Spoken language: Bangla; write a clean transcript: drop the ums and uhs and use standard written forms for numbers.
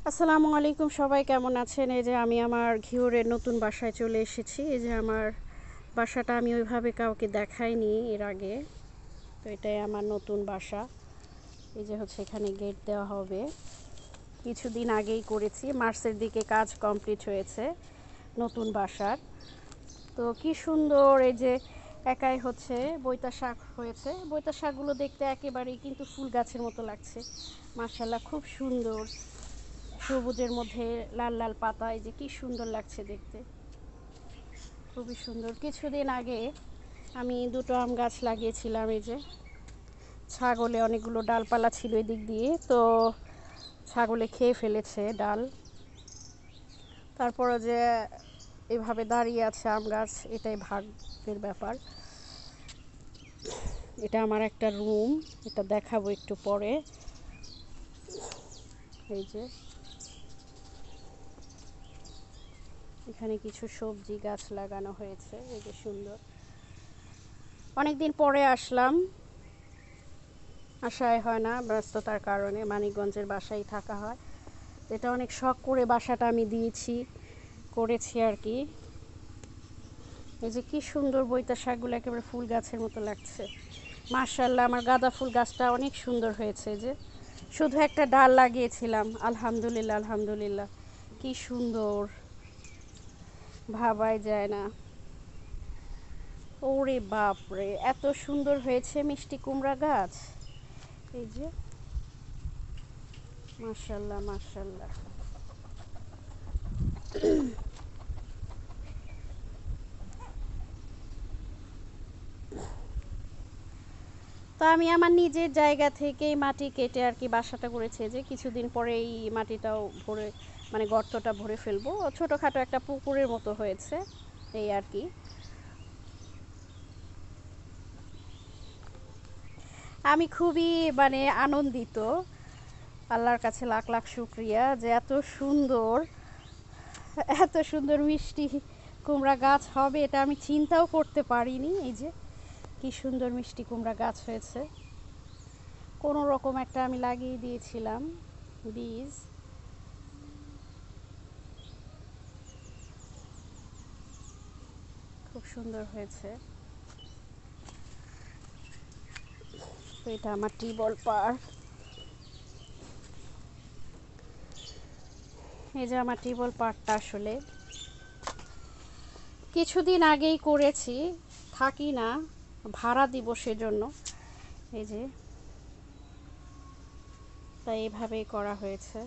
আসসালামু আলাইকুম, সবাই কেমন আছেন? এই যে আমি আমার ঘিওরের নতুন বাসায় চলে এসেছি। এই যে আমার বাসাটা আমি ওইভাবে কাউকে দেখাইনি এর আগে। তো এটাই আমার নতুন বাসা। এই যে হচ্ছে এখানে গেট দেওয়া হবে, কিছুদিন আগেই করেছি, মার্চের দিকে কাজ কমপ্লিট হয়েছে নতুন বাসার। তো কি সুন্দর, এই যে একাই হচ্ছে বইতা শাক হয়েছে। বইতা শাকগুলো দেখতে একেবারেই কিন্তু ফুল গাছের মতো লাগছে। মাশাআল্লাহ, খুব সুন্দর, সবুজের মধ্যে লাল লাল পাতা। এই যে কি সুন্দর লাগছে দেখতে, খুবই সুন্দর। কিছুদিন আগে আমি দুটো আম গাছ লাগিয়েছিলাম। এই যে ছাগলে অনেকগুলো ডালপালা ছিল এদিক দিয়ে, তো ছাগলে খেয়ে ফেলেছে ডাল। তারপরে যে এভাবে দাঁড়িয়ে আছে আম গাছ, এটাই ভাগ্যের ব্যাপার। এটা আমার একটা রুম, এটা দেখাবো একটু পরে। এই যে এখানে কিছু সবজি গাছ লাগানো হয়েছে, এই যে সুন্দর। অনেকদিন পরে আসলাম, আসাই হয় না ব্যস্ততার কারণে, মানিকগঞ্জের বাসায় থাকা হয়। এটা অনেক শখ করে বাসাটা আমি করেছি আর কি। এই যে কি সুন্দর বইতা শাকগুলো একেবারে ফুল গাছের মতো লাগছে। মাশাআল্লাহ, আমার গাঁদা ফুল গাছটা অনেক সুন্দর হয়েছে। যে শুধু একটা ডাল লাগিয়েছিলাম, আলহামদুলিল্লাহ আলহামদুলিল্লাহ, কি সুন্দর, ভাবাই যায় না। ওরে বাপরে, এত সুন্দর হয়েছে মিষ্টি কুমড়া গাছ। এই যে মাশাআল্লাহ মাশাআল্লাহ। তো আমি আমার নিজের জায়গা থেকেই মাটি কেটে আর কি বাসাটা করেছে। যে কিছুদিন পরে এই মাটিটাও ভরে, মানে গর্তটা ভরে ফেলবো, ছোটোখাটো একটা পুকুরের মতো হয়েছে এই আর কি। আমি খুবই মানে আনন্দিত, আল্লাহর কাছে লাখ লাখ শুক্রিয়া যে এত সুন্দর মিষ্টি কুমড়া গাছ হবে এটা আমি চিন্তাও করতে পারিনি। এই যে কি সুন্দর মিষ্টি কুমড়া গাছ হয়েছে, কোনো রকম একটা আমি লাগিয়ে দিয়েছিলাম বীজ। খুব সুন্দর হয়েছে। তো এটা আমার টিউবওয়েল পাড়। এই যে আমার টিউবওয়েল পাড়টা আসলে কিছুদিন আগেই করেছি, থাকি না, ভাড়া দিব সেজন্য। এই যে তাই এভাবেই করা হয়েছে।